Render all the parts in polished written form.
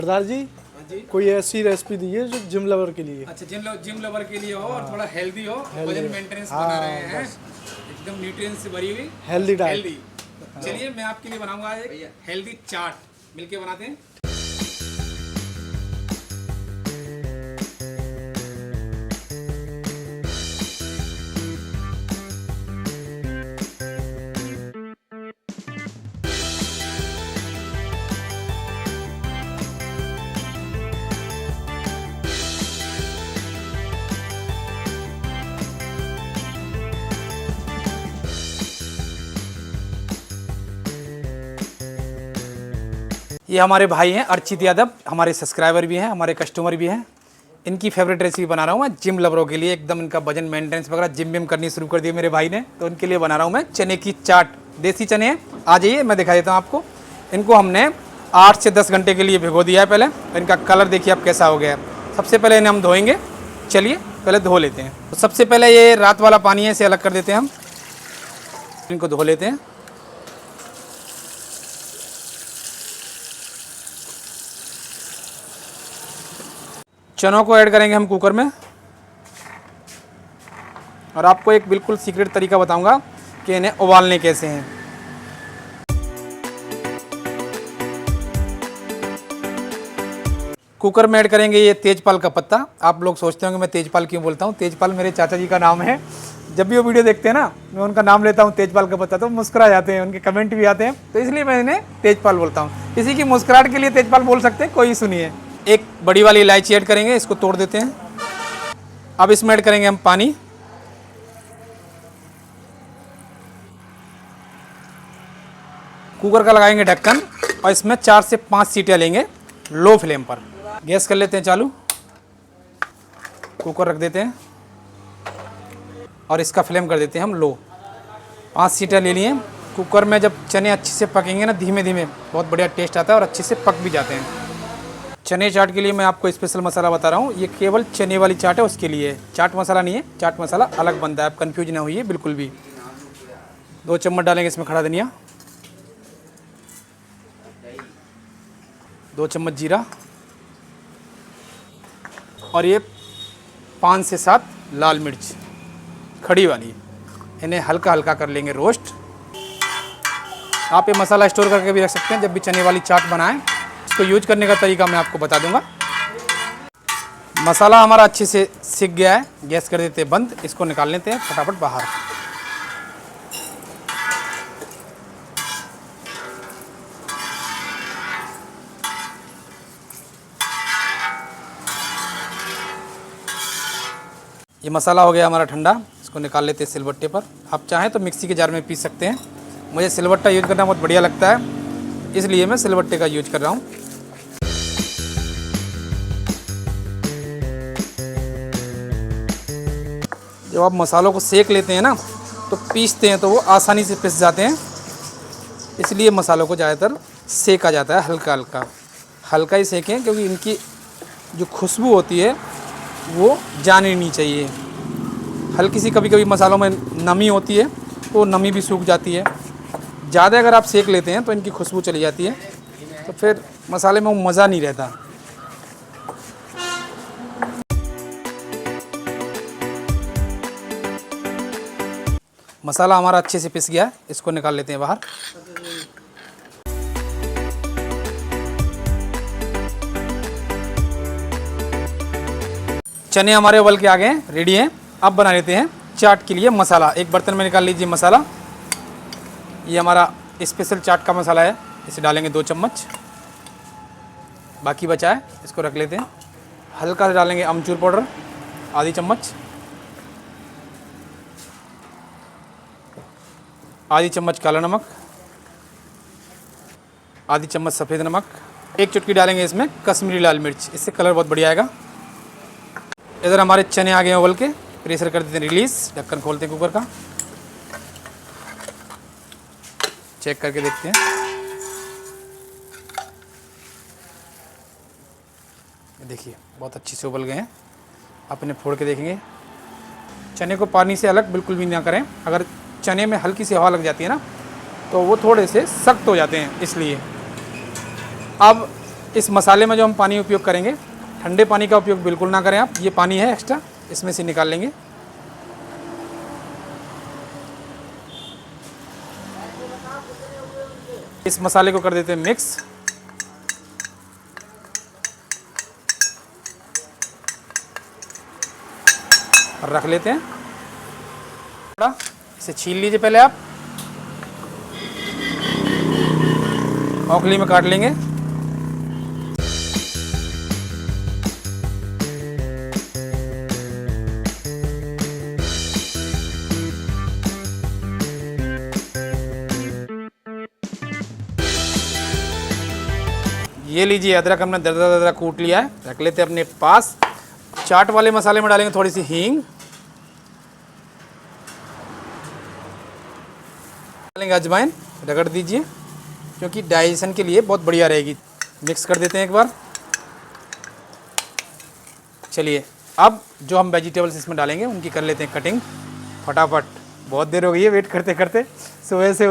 सरदार जी, जी कोई ऐसी रेसिपी दीजिए जो जिम लवर के लिए। अच्छा, जिम लवर के लिए हो और थोड़ा हेल्दी हो, वजन मेंटेनेंस बना रहे हैं, एकदम न्यूट्रिएंट्स से भरी हुई हेल्दी डाइट। हेल्दी। चलिए मैं आपके लिए बनाऊंगा एक हेल्दी चाट, मिलके बनाते हैं। ये हमारे भाई हैं अर्चित यादव, हमारे सब्सक्राइबर भी हैं, हमारे कस्टमर भी हैं। इनकी फेवरेट रेसिपी बना रहा हूँ मैं जिम लवरों के लिए, एकदम इनका वजन मेंटेनेंस वगैरह जिम विम करनी शुरू कर दी मेरे भाई ने, तो उनके लिए बना रहा हूँ मैं चने की चाट। देसी चने हैं, आ जाइए मैं दिखा देता हूँ आपको। इनको हमने 8 से 10 घंटे के लिए भिगो दिया है पहले। इनका कलर देखिए अब कैसा हो गया है। सबसे पहले इन्हें हम धोएंगे, चलिए पहले धो लेते हैं। तो सबसे पहले ये रात वाला पानी है, इसे अलग कर देते हैं हम। इनको धो लेते हैं। चनों को ऐड करेंगे हम कुकर में, और आपको एक बिल्कुल सीक्रेट तरीका बताऊंगा कि इन्हें उबालने कैसे हैं। कुकर में ऐड करेंगे ये तेजपाल का पत्ता। आप लोग सोचते होंगे मैं तेजपाल क्यों बोलता हूँ, तेजपाल मेरे चाचा जी का नाम है। जब भी वो वीडियो देखते हैं ना, मैं उनका नाम लेता हूँ तेजपाल का पत्ता, तो मुस्कुरा जाते हैं, उनके कमेंट भी आते हैं, तो इसलिए मैं इन्हें तेजपाल बोलता हूँ। किसी की मुस्कुराहट के लिए तेजपाल बोल सकते हैं, कोई सुनिए। एक बड़ी वाली इलायची ऐड करेंगे, इसको तोड़ देते हैं। अब इसमें ऐड करेंगे हम पानी। कुकर का लगाएंगे ढक्कन, और इसमें 4 से 5 सीटियाँ लेंगे लो फ्लेम पर। गैस कर लेते हैं चालू, कुकर रख देते हैं, और इसका फ्लेम कर देते हैं हम लो। 5 सीटियाँ ले लिए। कुकर में जब चने अच्छे से पकेंगे ना, धीमे धीमे, बहुत बढ़िया टेस्ट आता है और अच्छे से पक भी जाते हैं। चने चाट के लिए मैं आपको स्पेशल मसाला बता रहा हूँ। ये केवल चने वाली चाट है, उसके लिए चाट मसाला नहीं है, चाट मसाला अलग बनता है, आप कंफ्यूज ना होइए बिल्कुल भी। 2 चम्मच डालेंगे इसमें खड़ा धनिया, 2 चम्मच जीरा, और ये 5 से 7 लाल मिर्च खड़ी वाली। इन्हें हल्का हल्का कर लेंगे रोस्ट। आप ये मसाला स्टोर करके भी रख सकते हैं, जब भी चने वाली चाट बनाएं। इसको यूज करने का तरीका मैं आपको बता दूंगा। मसाला हमारा अच्छे से सिक गया है, गैस कर देते हैं बंद। इसको निकाल लेते हैं फटाफट बाहर। ये मसाला हो गया हमारा ठंडा, इसको निकाल लेते हैं सिलबट्टे पर। आप चाहें तो मिक्सी के जार में पीस सकते हैं, मुझे सिलबट्टा यूज करना बहुत बढ़िया लगता है, इसलिए मैं सिलबट्टे का यूज कर रहा हूँ। जब आप मसालों को सेक लेते हैं ना, तो पीसते हैं तो वो आसानी से पिस जाते हैं, इसलिए मसालों को ज़्यादातर सेका जाता है। हल्का हल्का हल्का ही सेकें, क्योंकि इनकी जो खुशबू होती है वो जानी नहीं चाहिए। हल्की सी कभी कभी मसालों में नमी होती है, तो नमी भी सूख जाती है। ज़्यादा अगर आप सेक लेते हैं तो इनकी खुशबू चली जाती है, तो फिर मसाले में वो मज़ा नहीं रहता। मसाला हमारा अच्छे से पिस गया है, इसको निकाल लेते हैं बाहर। चने हमारे उबल के आ गए हैं, रेडी हैं। अब बना लेते हैं चाट के लिए मसाला। एक बर्तन में निकाल लीजिए मसाला। ये हमारा स्पेशल चाट का मसाला है, इसे डालेंगे 2 चम्मच, बाकी बचा है इसको रख लेते हैं। हल्का से डालेंगे अमचूर पाउडर, आधी चम्मच, आधी चम्मच काला नमक, आधी चम्मच सफ़ेद नमक, 1 चुटकी डालेंगे इसमें कश्मीरी लाल मिर्च, इससे कलर बहुत बढ़िया आएगा। इधर हमारे चने आ गए हैं उबल के, प्रेशर कर देते हैं रिलीज़। ढक्कन खोलते हैं कुकर का, चेक करके देखते हैं। देखिए बहुत अच्छे से उबल गए हैं। आप इन्हें फोड़ के देखेंगे। चने को पानी से अलग बिल्कुल भी ना करें, अगर चने में हल्की सी हवा लग जाती है ना, तो वो थोड़े से सख्त हो जाते हैं, इसलिए। अब इस मसाले में जो हम पानी उपयोग करेंगे, ठंडे पानी का उपयोग बिल्कुल ना करें आप। ये पानी है एक्स्ट्रा, इसमें से निकाल लेंगे। इस मसाले को कर देते हैं मिक्स। और रख लेते हैं। थोड़ा इसे छील लीजिए पहले आप, औखली में काट लेंगे। ये लीजिए अदरक हमने दरदरा दरदरा कूट लिया है, रख लेते हैं अपने पास। चाट वाले मसाले में डालेंगे थोड़ी सी हींग, डालेंगे अजवाइन, रगड़ दीजिए क्योंकि डाइजेशन के लिए बहुत बढ़िया रहेगी। मिक्स कर देते हैं एक बार। चलिए अब जो हम वेजिटेबल्स इसमें डालेंगे उनकी कर लेते हैं कटिंग फटाफट। बहुत देर हो गई है वेट करते करते, सुबह से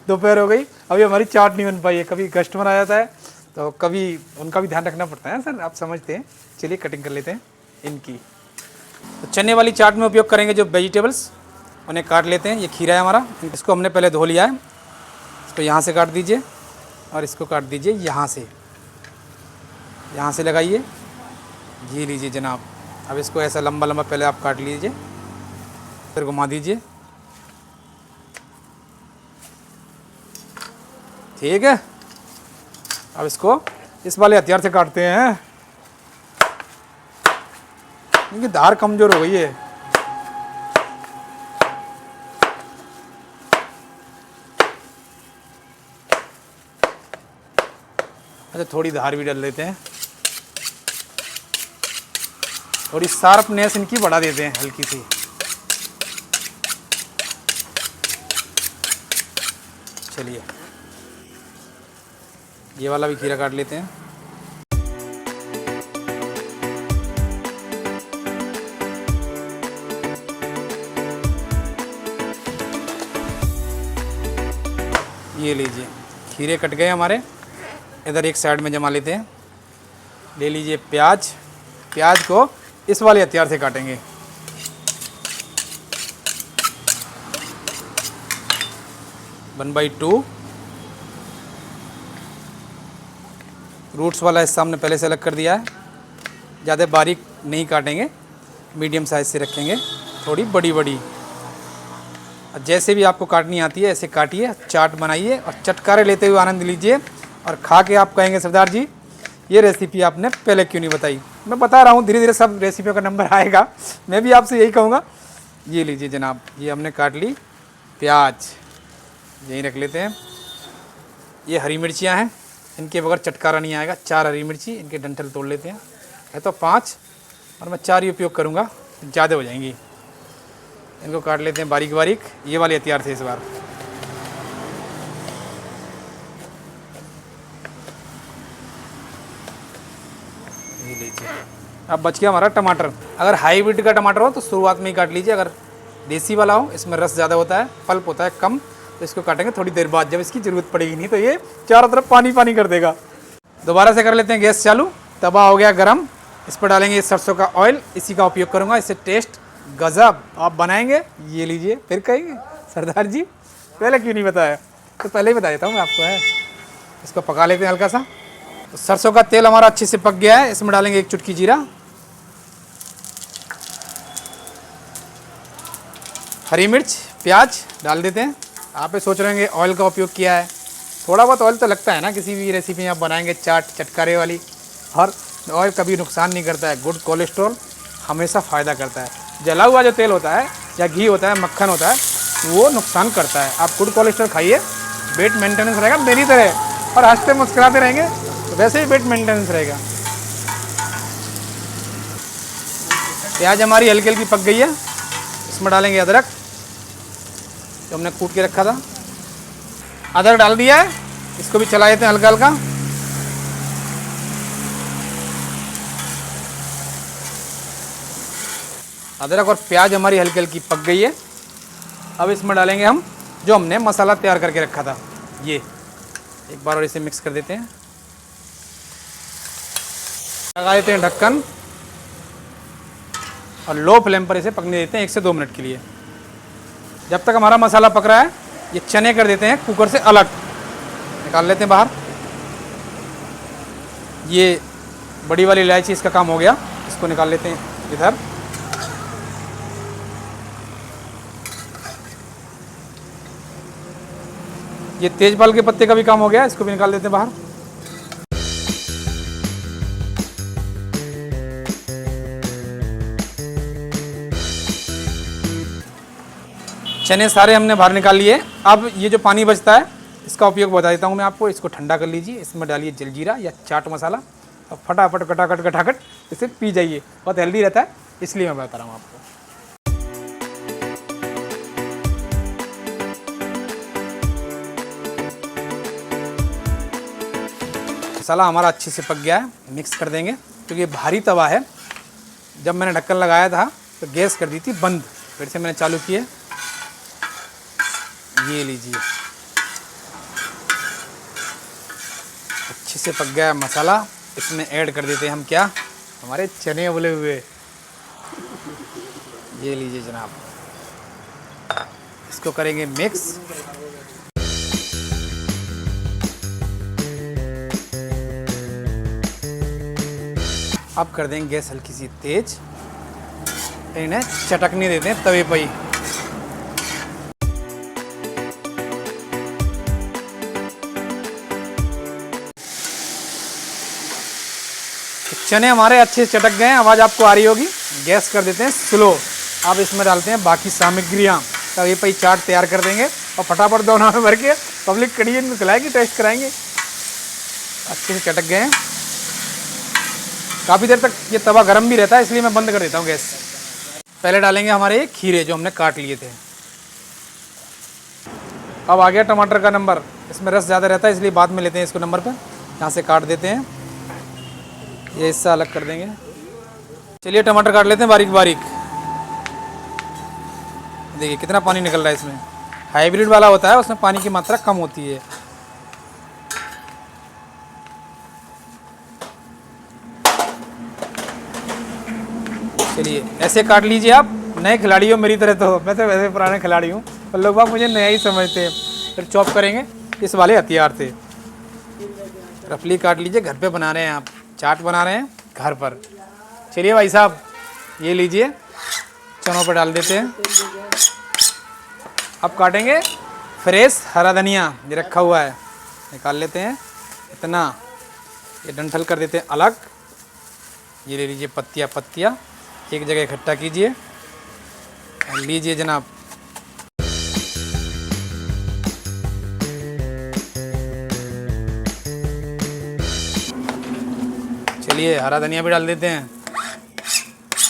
दोपहर हो गई, अभी हमारी चाट नहीं बन पाई है। कभी कस्टमर आ जाता है तो कभी उनका भी ध्यान रखना पड़ता है सर, आप समझते हैं। चलिए कटिंग कर लेते हैं इनकी। तो चने वाली चाट में उपयोग करेंगे जो वेजिटेबल्स, उन्हें काट लेते हैं। ये खीरा है हमारा, इसको हमने पहले धो लिया है। इसको यहाँ से काट दीजिए और इसको काट दीजिए यहाँ से लगाइए। ये लीजिए जनाब। अब इसको ऐसा लंबा लंबा पहले आप काट लीजिए, फिर घुमा दीजिए। ठीक है, अब इसको इस वाले हथियार से काटते हैं क्योंकि धार कमज़ोर हो गई है। अच्छा, थोड़ी धार भी डाल देते हैं, थोड़ी शार्पनेस इनकी बढ़ा देते हैं हल्की सी। चलिए ये वाला भी खीरा काट लेते हैं। ये लीजिए खीरे कट गए हमारे, इधर एक साइड में जमा लेते हैं। ले लीजिए प्याज, प्याज को इस वाले हथियार से काटेंगे। One by two. रूट्स वाला हिस्सा हमने पहले से अलग कर दिया है। ज़्यादा बारीक नहीं काटेंगे, मीडियम साइज से रखेंगे, थोड़ी बड़ी बड़ी। जैसे भी आपको काटनी आती है ऐसे काटिए, चाट बनाइए और चटकारे लेते हुए आनंद लीजिए। और खा के आप कहेंगे सरदार जी ये रेसिपी आपने पहले क्यों नहीं बताई। मैं बता रहा हूँ, धीरे धीरे सब रेसिपियों का नंबर आएगा। मैं भी आपसे यही कहूँगा। ये लीजिए जनाब, ये हमने काट ली प्याज, यहीं रख लेते हैं। ये हरी मिर्चियाँ हैं, इनके बगैर चटकारा नहीं आएगा। 4 हरी मिर्ची, इनके डंठल तोड़ लेते हैं। है तो 5 और मैं 4 ही उपयोग करूँगा, ज़्यादा हो जाएंगी। इनको काट लेते हैं बारीक बारीक, ये वाले हथियार से इस बार। ये लीजिए। अब बच गया हमारा टमाटर। अगर हाईब्रिड का टमाटर हो तो शुरुआत में ही काट लीजिए। अगर देसी वाला हो, इसमें रस ज़्यादा होता है, पल्प होता है कम, तो इसको काटेंगे थोड़ी देर बाद, जब इसकी ज़रूरत पड़ेगी। नहीं तो ये चारों तरफ पानी पानी कर देगा। दोबारा से कर लेते हैं गैस चालू। तवा हो गया गरम, इस पर डालेंगे सरसों का ऑयल। इसी का उपयोग करूँगा, इससे टेस्ट गजब आप बनाएंगे। ये लीजिए, फिर कहेंगे सरदार जी पहले क्यों नहीं बताया। तो पहले ही बता देता हूँ मैं आपको। है, इसको पका लेते हैं हल्का सा। तो सरसों का तेल हमारा अच्छे से पक गया है। इसमें डालेंगे 1 चुटकी जीरा, हरी मिर्च, प्याज डाल देते हैं। आप ये सोच रहे होंगे ऑयल का उपयोग किया है। थोड़ा बहुत ऑयल तो लगता है ना, किसी भी रेसिपी आप बनाएंगे चाट चटकारे वाली। और ऑयल कभी नुकसान नहीं करता है, गुड कोलेस्ट्रॉल हमेशा फ़ायदा करता है। जला हुआ जो तेल होता है या घी होता है, मक्खन होता है, वो नुकसान करता है। आप गुड कोलेस्ट्रॉल खाइए, वेट मेंटेनेंस रहेगा मेरी तरह, और हंसते मुस्कुराते रहेंगे तो वैसे ही वेट मेंटेनेंस रहेगा। प्याज हमारी हल्की हल्की पक गई है। इसमें डालेंगे अदरक जो हमने कूट के रखा था। अदरक डाल दिया है, इसको भी चला देते हैं हल्का हल्का। अदरक और प्याज हमारी हल्की हल्की पक गई है। अब इसमें डालेंगे हम जो हमने मसाला तैयार करके रखा था। ये एक बार और इसे मिक्स कर देते हैं। लगा देते हैं ढक्कन और लो फ्लेम पर इसे पकने देते हैं 1 से 2 मिनट के लिए। जब तक हमारा मसाला पक रहा है ये चने कर देते हैं कुकर से अलग, निकाल लेते हैं बाहर। ये बड़ी वाली इलायची इसका काम हो गया, इसको निकाल लेते हैं इधर। ये तेजपाल के पत्ते का भी काम हो गया, इसको भी निकाल देते हैं बाहर। चने सारे हमने बाहर निकाल लिए। अब ये जो पानी बचता है इसका उपयोग बता देता हूँ मैं आपको। इसको ठंडा कर लीजिए, इसमें डालिए जलजीरा या चाट मसाला और फटाफट कटाकट इसे पी जाइए। बहुत हेल्दी रहता है, इसलिए मैं बता रहा हूँ आपको। मसाला हमारा अच्छे से पक गया है, मिक्स कर देंगे क्योंकि ये भारी तवा है। जब मैंने ढक्कन लगाया था तो गैस कर दी थी बंद, फिर से मैंने चालू किए। ये लीजिए, अच्छे से पक गया मसाला। इसमें ऐड कर देते हैं हम क्या, हमारे चने उबले हुए। ये लीजिए जनाब, इसको करेंगे मिक्स। अब कर देंगे गैस हल्की सी तेज, इन्हें चटकने देते हैं तवे पर ही। चने हमारे अच्छे से चटक गए हैं, आवाज़ आपको आ रही होगी। गैस कर देते हैं स्लो। अब इसमें डालते हैं बाकी सामग्रियाँ, तवे पर ही चाट तैयार कर देंगे और फटाफट दोनों में भर के पब्लिक कड़ी इनमें खिलाएगी, टेस्ट कराएंगे। अच्छे से चटक गए हैं। काफ़ी देर तक ये तवा गर्म भी रहता है, इसलिए मैं बंद कर देता हूँ गैस। पहले डालेंगे हमारे खीरे जो हमने काट लिए थे। अब आ गया टमाटर का नंबर। इसमें रस ज़्यादा रहता है, इसलिए बाद में लेते हैं इसको नंबर पर। यहाँ से काट देते हैं, ये हिस्सा अलग कर देंगे। चलिए टमाटर काट लेते हैं बारीक बारीक। देखिए कितना पानी निकल रहा है इसमें। हाइब्रिड वाला होता है, उसमें पानी की मात्रा कम होती है। चलिए ऐसे काट लीजिए आप। नए खिलाड़ी हो मेरी तरह, तो मैं तो वैसे पुराने खिलाड़ी हूँ, और लोग बाग मुझे नया ही समझते हैं। फिर चॉप करेंगे इस वाले हथियार से। रफली काट लीजिए, घर पे बना रहे हैं आप, चाट बना रहे हैं घर पर। चलिए भाई साहब, ये लीजिए, चनों पर डाल देते हैं। अब काटेंगे फ्रेश हरा धनिया, ये रखा हुआ है, निकाल लेते हैं इतना। ये डंठल कर देते हैं अलग। ये ले लीजिए पत्तियाँ एक जगह इकट्ठा कीजिए और लीजिए जनाब। चलिए हरा धनिया भी डाल देते हैं।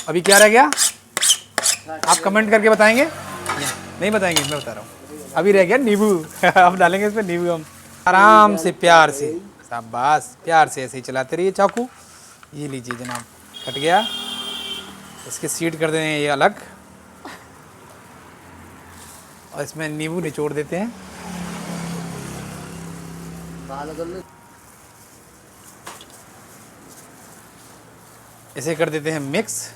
अभी क्या रह गया आप कमेंट करके बताएंगे? नहीं बताएंगे, मैं बता रहा हूँ। अभी रह गया नींबू। अब डालेंगे इसमें नींबू हम, आराम से प्यार से। शाबाश, प्यार से ऐसे ही चलाते रहिए चाकू। ये लीजिए जनाब, कट गया। इसके सीड कर देते हैं ये अलग, और इसमें नींबू निचोड़ देते हैं। इसे कर देते हैं मिक्स।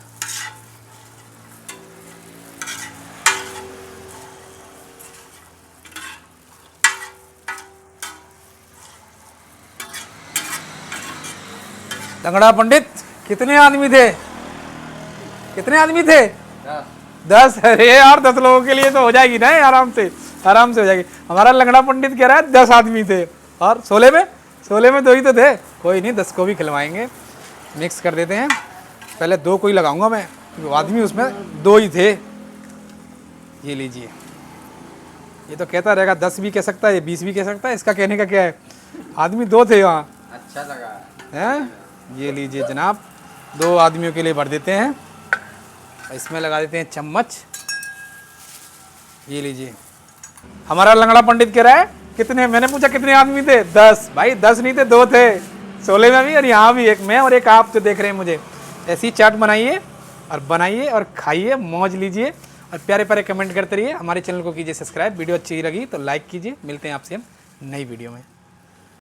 लंगड़ा पंडित, कितने आदमी थे? कितने आदमी थे? 10। अरे यार 10 लोगों के लिए तो हो जाएगी ना, आराम से हो जाएगी। हमारा लंगड़ा पंडित कह रहा है 10 आदमी थे, और 16 में 2 ही तो थे। कोई नहीं, 10 को भी खिलवाएंगे। मिक्स कर देते हैं। पहले 2 को ही लगाऊंगा मैं, क्योंकि आदमी उसमें 2 ही थे। ये लीजिए, ये तो कहता रहेगा 10 भी कह सकता है, ये 20 भी कह सकता है। इसका कहने का क्या है, आदमी 2 थे वहाँ। अच्छा लगा है। ये लीजिए जनाब, 2 आदमियों के लिए भर देते हैं। इसमें लगा देते हैं चम्मच। ये लीजिए, हमारा लंगड़ा पंडित कह रहा है कितने, मैंने पूछा कितने आदमी थे? 10। भाई 10 नहीं थे, 2 थे। 16 में भी, और यहाँ भी एक मैं और एक आप जो देख रहे हैं मुझे। ऐसी चाट बनाइए और खाइए, मौज लीजिए, और प्यारे प्यारे कमेंट करते रहिए। हमारे चैनल को कीजिए सब्सक्राइब। वीडियो अच्छी लगी तो लाइक कीजिए। मिलते हैं आपसे हम नई वीडियो में।